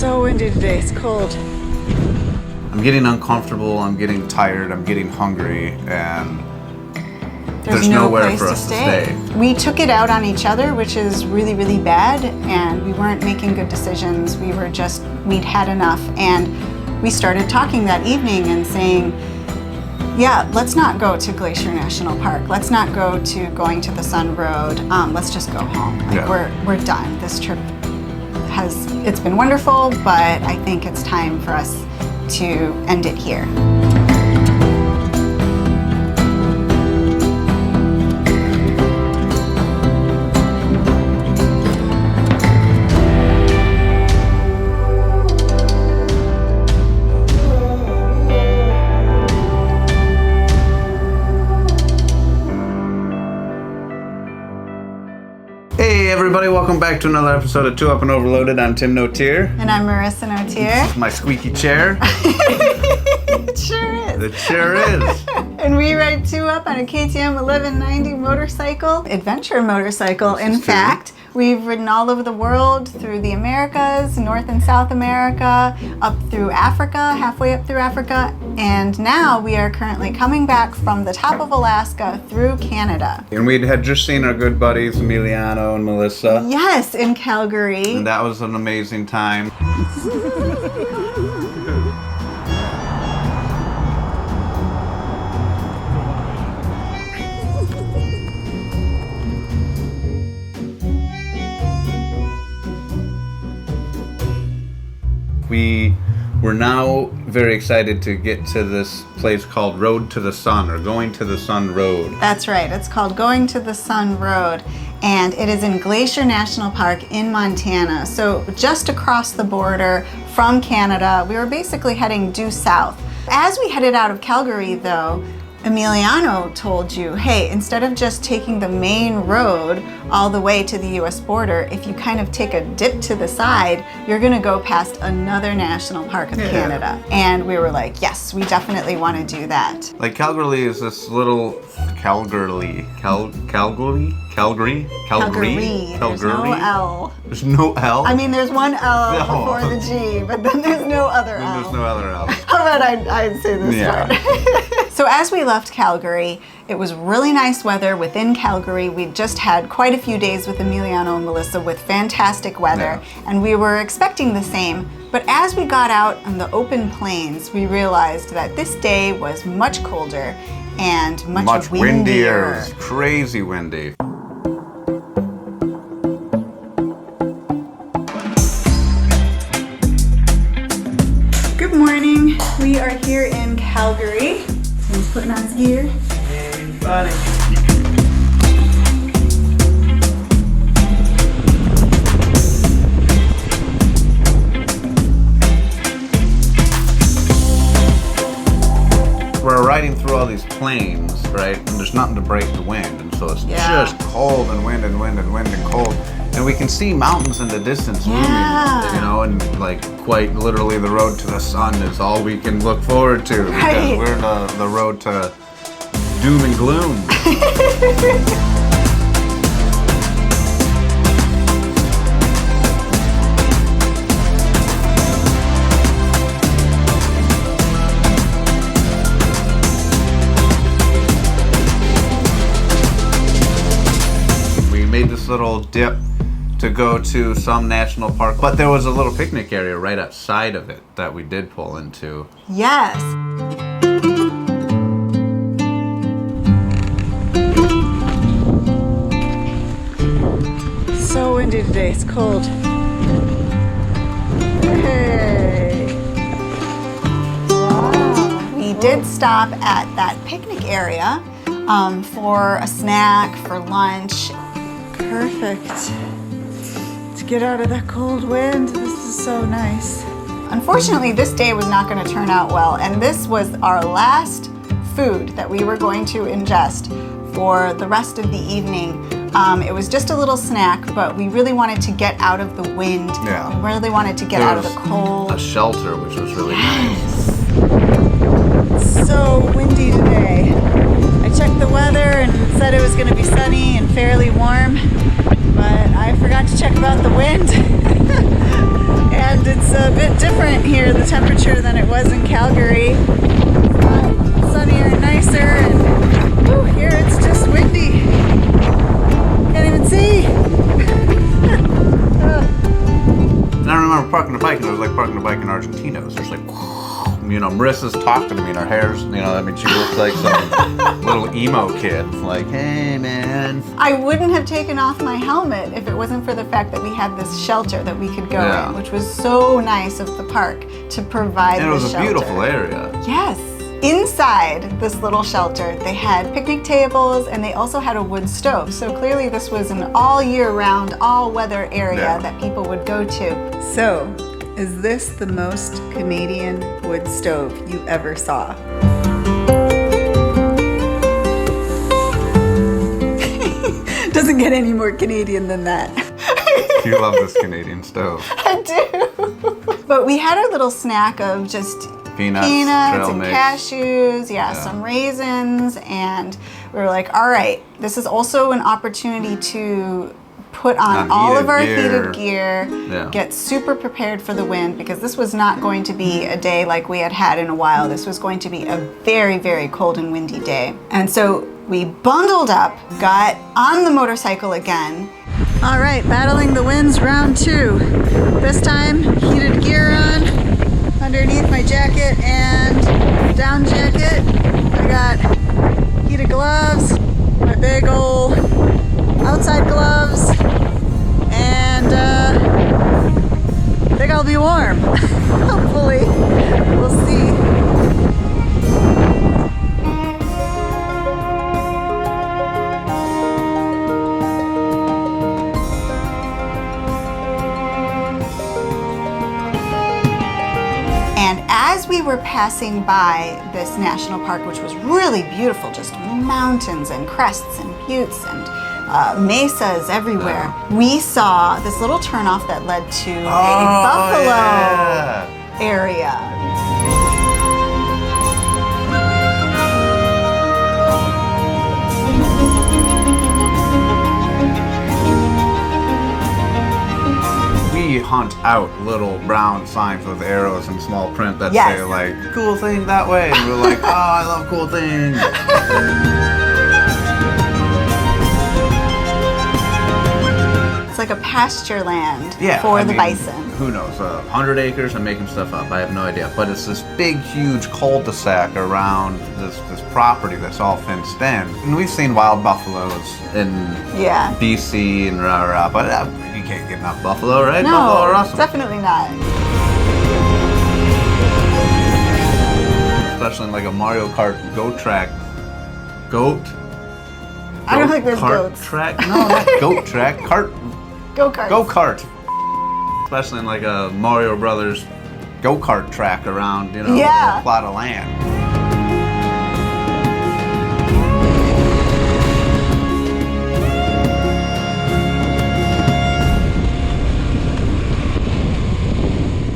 So windy today, it's cold. I'm getting uncomfortable, I'm getting tired, I'm getting hungry, and there's nowhere for us to stay. We took it out on each other, which is really, really bad, and we weren't making good decisions. We'd had enough, and we started talking that evening and saying, yeah, let's not go to Glacier National Park. Let's not go to going to the Sun Road. Let's just go home. We're done. This trip it's been wonderful, but I think it's time for us to end it here. Hey everybody, welcome back to another episode of Two Up and Overloaded. I'm Tim Notier. And I'm Marisa Notier. This is my squeaky chair. It sure is. It sure is. And we ride Two Up on a KTM 1190 motorcycle, adventure motorcycle. In fact, we've ridden all over the world, through the Americas, North and South America, up through Africa, halfway up through Africa, and now we are currently coming back from the top of Alaska through Canada. And we had just seen our good buddies Emiliano and Melissa. Yes, in Calgary. And that was an amazing time. We're now very excited to get to this place called Road to the Sun, or Going to the Sun Road. That's right, it's called Going to the Sun Road, and it is in Glacier National Park in Montana. So just across the border from Canada, we were basically heading due south. As we headed out of Calgary though, Emiliano told you, hey, instead of just taking the main road all the way to the US border, if you kind of take a dip to the side, you're gonna go past another national park of Canada. And we were like, yes, we definitely wanna do that. Like Calgary is this little, Calgary. There's no L. There's no L? I mean, there's one L before the G, but then there's no other L. There's no other L. How about I'd say this part? So as we left Calgary, it was really nice weather within Calgary. We'd just had quite a few days with Emiliano and Melissa with fantastic weather, and we were expecting the same. But as we got out on the open plains, we realized that this day was much colder and much windier. It was crazy windy. Good morning. We are here in Calgary. He's putting on his gear. Hey, buddy. We're riding through all these plains, right? And there's nothing to break the wind, and so it's just cold and wind and wind and wind and cold. And we can see mountains in the distance moving, you know, and like quite literally the road to the sun is all we can look forward to because we're the road to doom and gloom. We made this little dip to go to some national park, but there was a little picnic area right outside of it that we did pull into. Yes. So windy today, it's cold. Hey. Wow. We did stop at that picnic area for a snack, for lunch. Perfect. Get out of that cold wind. This is so nice. Unfortunately, this day was not going to turn out well, and this was our last food that we were going to ingest for the rest of the evening. It was just a little snack, but we really wanted to get out of the wind. Yeah. We really wanted to get out of the cold. A shelter, which was really nice. It's so windy today. I checked the weather and it said it was going to be sunny and fairly warm, but I forgot to check about the wind. And it's a bit temperature than it was in Calgary. It's got sunnier and nicer, and whew, here it's just windy. Can't even see. And I remember parking the bike, and it was like parking the bike in Argentina. It was just like, you know, Marissa's talking to me, and her hair's, you know, I mean, she looks like some little emo kid. Like, hey, man. I wouldn't have taken off my helmet if it wasn't for the fact that we had this shelter that we could go in, which was so nice of the park to provide. And it was a shelter. beautiful area. Yes. Inside this little shelter, they had picnic tables and they also had a wood stove. So clearly this was an all year round, all weather area that people would go to. So, is this the most Canadian wood stove you ever saw? Doesn't get any more Canadian than that. You love this Canadian stove. I do. But we had our little snack of just peanuts and mix. Cashews, some raisins, and we were like, all right, this is also an opportunity to put on all of our heated gear, get super prepared for the wind, because this was not going to be a day like we had had in a while. This was going to be a very, very cold and windy day. And so we bundled up, got on the motorcycle again. All right, battling the winds round 2. This time, heated gear on, underneath my jacket and down jacket. I got heated gloves, my big old outside gloves, and I think I'll be warm. Hopefully, we'll see. And as we were passing by this national park, which was really beautiful, just mountains and crests and buttes and mesas everywhere, we saw this little turnoff that led to a buffalo area. We hunt out little brown signs with arrows and small print that say like, cool thing that way. And we're like, oh, I love cool things. It's like a pasture land for the bison. Who knows? 100 acres, I'm making stuff up. I have no idea. But it's this big, huge cul-de-sac around this property that's all fenced in. And we've seen wild buffaloes in BC and rah-rah, but you can't get enough buffalo, right? No, buffalo are awesome. Definitely not. Especially in like a Mario Kart goat track. Goat? I don't think there's kart goats. Track? No, not goat track. Kart. Go-kart. Go-kart. Especially in like a Mario Brothers go-kart track around, you know, a plot of land.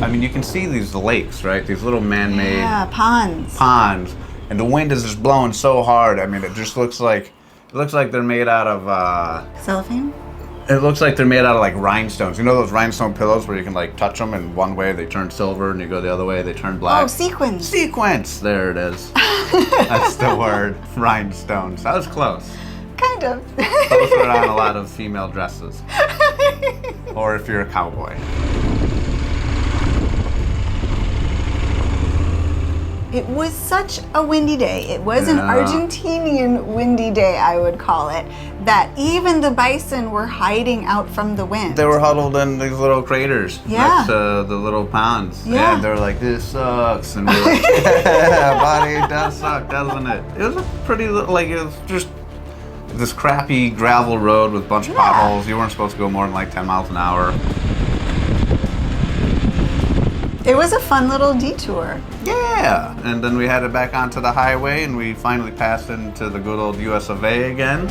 I mean, you can see these lakes, right? These little man-made ponds. And the wind is just blowing so hard. I mean, it just looks like they're made out of cellophane? It looks like they're made out of like rhinestones. You know those rhinestone pillows where you can like touch them and one way they turn silver and you go the other way they turn black? Oh, sequins. Sequins. There it is. That's the word. Rhinestones. That was close. Kind of. Those are on a lot of female dresses. Or if you're a cowboy. It was such a windy day. It was an Argentinian windy day, I would call it, that even the bison were hiding out from the wind. They were huddled in these little craters next to the little ponds. Yeah. And they were like, this sucks. And we were like, yeah, buddy, it does suck, doesn't it? It was a pretty, like, it was just this crappy gravel road with a bunch of potholes. You weren't supposed to go more than like 10 miles an hour. It was a fun little detour. Yeah, and then we headed back onto the highway and we finally passed into the good old US of A again.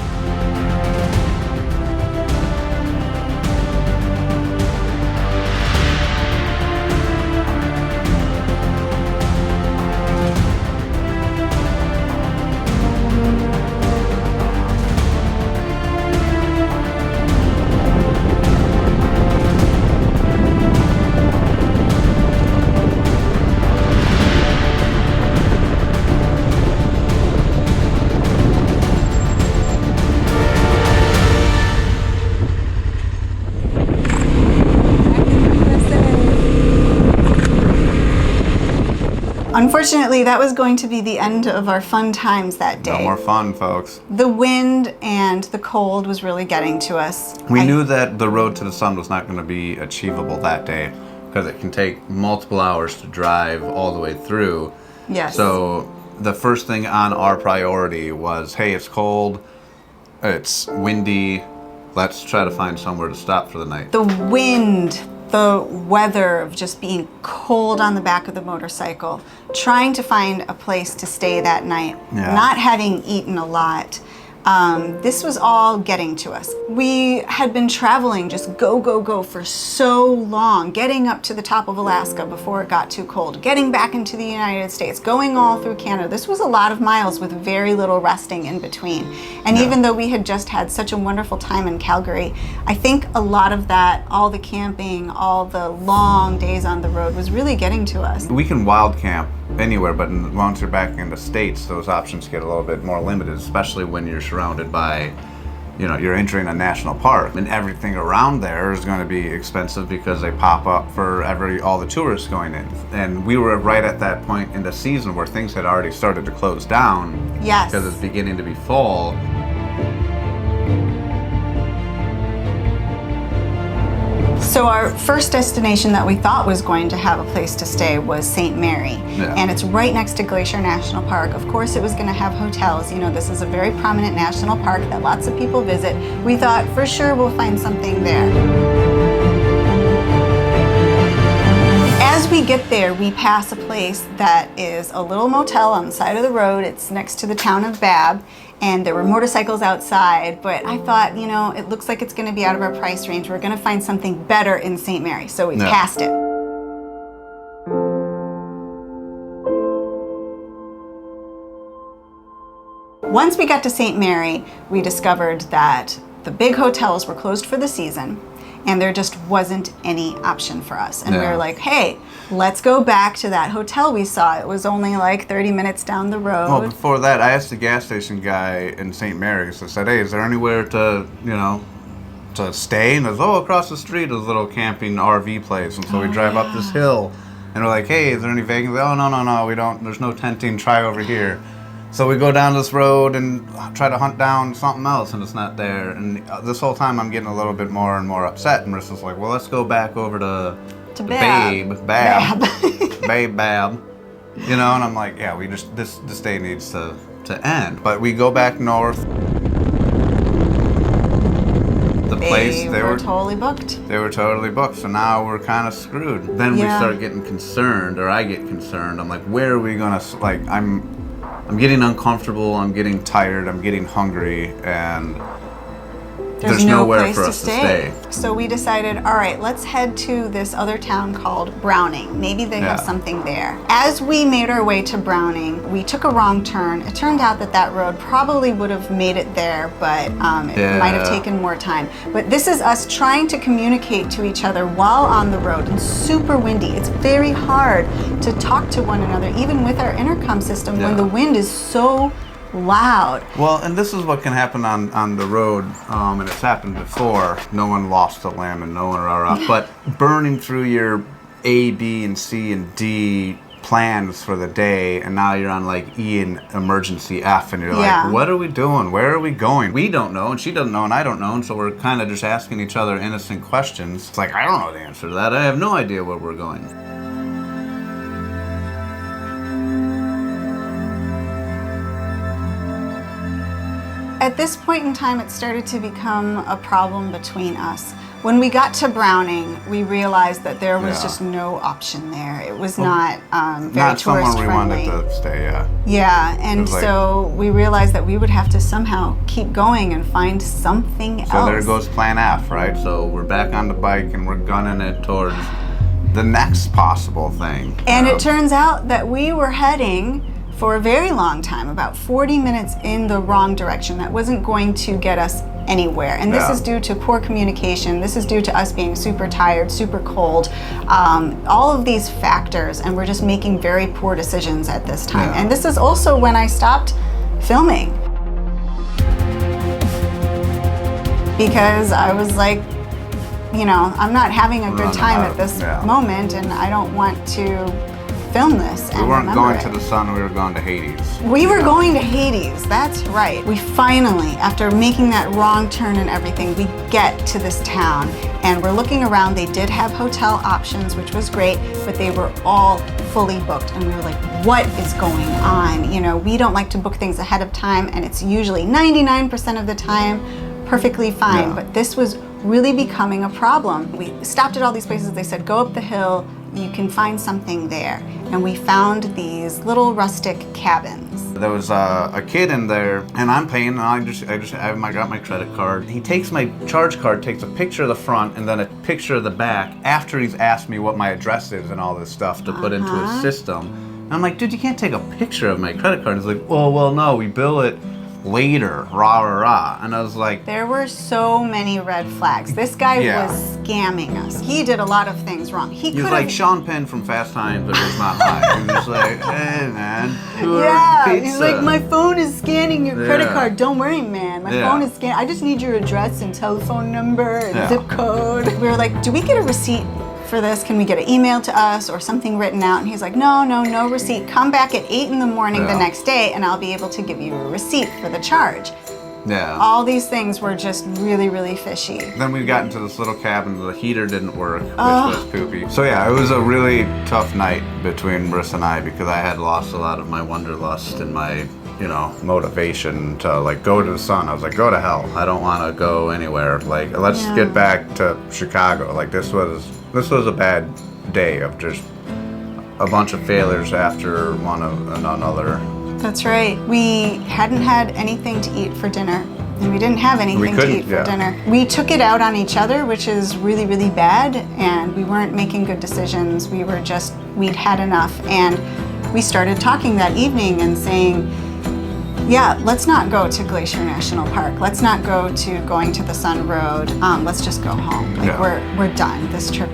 Unfortunately, that was going to be the end of our fun times that day. No more fun, folks. The wind and the cold was really getting to us. We knew that the road to the sun was not going to be achievable that day because it can take multiple hours to drive all the way through. Yes. So the first thing on our priority was, hey, it's cold, it's windy, let's try to find somewhere to stop for the night. The wind, the weather of just being cold on the back of the motorcycle, trying to find a place to stay that night, not having eaten a lot. This was all getting to us. We had been traveling just go, go, go for so long, getting up to the top of Alaska before it got too cold, getting back into the United States, going all through Canada. This was a lot of miles with very little resting in between. And even though we had just had such a wonderful time in Calgary, I think a lot of that, all the camping, all the long days on the road was really getting to us. We can wild camp anywhere, but once you're back in the States, those options get a little bit more limited, especially when you're surrounded by, you're entering a national park, and everything around there is going to be expensive because they pop up for all the tourists going in. And we were right at that point in the season where things had already started to close down. Yes. Because it's beginning to be fall. So our first destination that we thought was going to have a place to stay was St. Mary. And it's right next to Glacier National Park. Of course it was going to have hotels. This is a very prominent national park that lots of people visit. We thought for sure we'll find something there. As we get there, we pass a place that is a little motel on the side of the road. It's next to the town of Babb. And there were motorcycles outside, but I thought, it looks like it's going to be out of our price range. We're going to find something better in St. Mary, so we passed it. Once we got to St. Mary, we discovered that the big hotels were closed for the season, and there just wasn't any option for us. And we were like, hey, let's go back to that hotel we saw. It was only like 30 minutes down the road. Well, before that, I asked the gas station guy in St. Mary's. I said, hey, is there anywhere to stay? And there's, across the street is a little camping RV place. And so we drive up this hill, and we're like, hey, is there any vacancies? Oh, no, we don't. There's no tenting. Try over here. So we go down this road and try to hunt down something else, and it's not there. And this whole time I'm getting a little bit more and more upset. And Marissa's like, well, let's go back over to Babb. And I'm like, yeah, this day needs to end. But we go back north. They were totally booked. They were totally booked, so now we're kind of screwed. Then we start getting concerned, or I get concerned. I'm like, where are we gonna, I'm getting uncomfortable, I'm getting tired, I'm getting hungry, and there's nowhere for us to stay. So we decided, all right, let's head to this other town called Browning. Maybe they have something there. As we made our way to Browning, we took a wrong turn. It turned out that road probably would have made it there, but it might have taken more time. But this is us trying to communicate to each other while on the road, and super windy. It's very hard to talk to one another, even with our intercom system, when the wind is so loud. Well, and this is what can happen on the road, and it's happened before. No one lost a limb and no one are but burning through your A, B, and C, and D plans for the day, and now you're on like E and emergency F, and you're like, what are we doing? Where are we going? We don't know, and she doesn't know, and I don't know, and so we're kind of just asking each other innocent questions. It's like, I don't know the answer to that. I have no idea where we're going. At this point in time, it started to become a problem between us. When we got to Browning, we realized that there was just no option there. It was not very tourist friendly. Not somewhere we wanted to stay, Yeah, and so we realized that we would have to somehow keep going and find something else. So there goes plan F, right? So we're back on the bike and we're gunning it towards the next possible thing. And it turns out that we were heading for a very long time, about 40 minutes in the wrong direction. That wasn't going to get us anywhere. And this is due to poor communication. This is due to us being super tired, super cold, all of these factors, and we're just making very poor decisions at this time. And this is also when I stopped filming, because I was like, I'm not having a good time at this moment, and I don't want to film this and We weren't remember going to the sun, we were going to Hades. We were going to Hades, that's right. We finally, after making that wrong turn and everything, we get to this town and we're looking around. They did have hotel options, which was great, but they were all fully booked. And we were like, what is going on? You know, we don't like to book things ahead of time, and it's usually 99% of the time perfectly fine, but this was really becoming a problem. We stopped at all these places. They said, go up the hill, you can find something there. And we found these little rustic cabins. There was a kid in there, and I'm paying, and I got my credit card. He takes my charge card, takes a picture of the front, and then a picture of the back after he's asked me what my address is and all this stuff to put into his system. And I'm like, dude, you can't take a picture of my credit card. He's like, well, no, we bill it later, rah, rah, rah. And I was like... There were so many red flags. This guy was scamming us. He did a lot of things wrong. He was like Sean Penn from Fast Times, but it's not mine. He was like, hey, man, pizza. He's like, my phone is scanning your credit card. Don't worry, man. My phone is scanning. I just need your address and telephone number and zip code. We were like, do we get a receipt for this? Can we get an email to us or something written out? And he's like, no receipt. Come back at 8 in the morning the next day and I'll be able to give you a receipt for the charge. Yeah. All these things were just really, really fishy. Then we got into this little cabin. The heater didn't work, which was poopy. So yeah, it was a really tough night between Marisa and I because I had lost a lot of my wanderlust and my, you know, motivation to like go to the sun. I was like, go to hell. I don't want to go anywhere. Like, let's get back to Chicago. Like, this was a bad day of just a bunch of failures after one another. That's right. We hadn't had anything to eat for dinner, and we didn't have anything to eat for dinner. We took it out on each other, which is really, really bad, and we weren't making good decisions. We'd had enough, and we started talking that evening and saying, yeah, let's not go to Glacier National Park. Let's not go to going to the Sun Road. Let's just go home. Like, we're done. This trip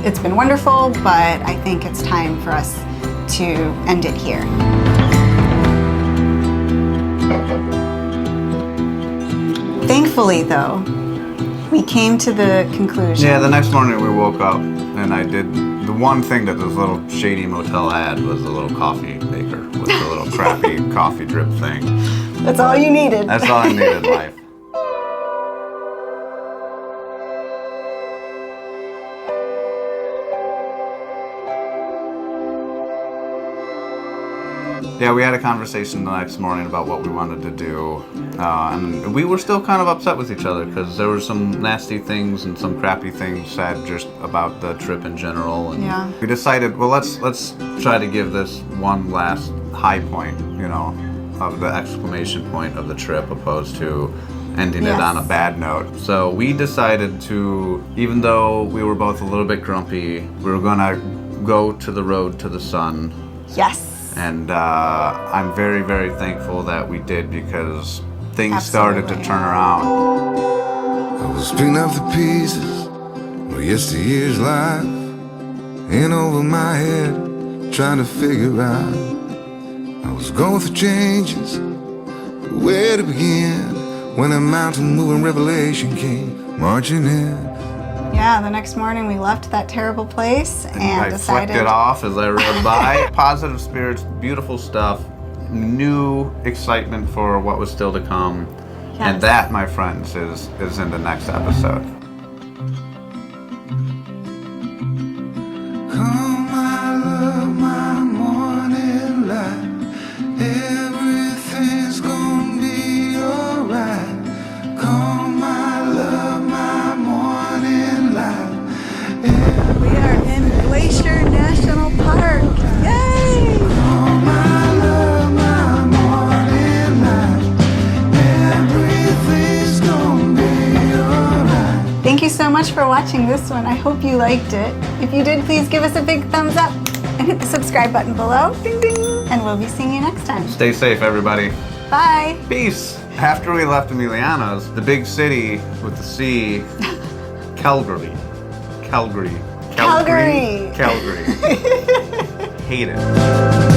it's been wonderful, but I think it's time for us to end it here. Thankfully, though, we came to the conclusion. Yeah, the next morning we woke up and I did the one thing that this little shady motel had was a little coffee maker with a little crappy coffee drip thing. That's all you needed. That's all I needed in life. Yeah, we had a conversation the next morning about what we wanted to do, and we were still kind of upset with each other because there were some nasty things and some crappy things said just about the trip in general. And we decided, well, let's try to give this one last high point, you know, of the exclamation point of the trip, opposed to ending it on a bad note. So we decided to, even though we were both a little bit grumpy, we were gonna go to the road to the sun. Yes. And I'm very, very thankful that we did because things started to turn around. I was picking up the pieces of yesteryear's life, in over my head, trying to figure out. I was going through changes, but where to begin when a mountain-moving revelation came marching in. Yeah, the next morning we left that terrible place and I decided... flicked it off as I rode by. Positive spirits, beautiful stuff, new excitement for what was still to come. Yes. And that, my friends, is in the next episode. Come, my love, my morning light, everything's gonna be alright. Come, my love, my morning light. We are in Glacier National Park. Yay! Come, my love, my morning light, everything's gonna be alright. Thank you so much for watching this one. I hope you liked it. If you did, please give us a big thumbs up and hit the subscribe button below. Ding ding! And we'll be seeing you next time. Stay safe, everybody. Bye! Peace. After we left Emiliano's, the big city with the sea, Calgary. Hate it.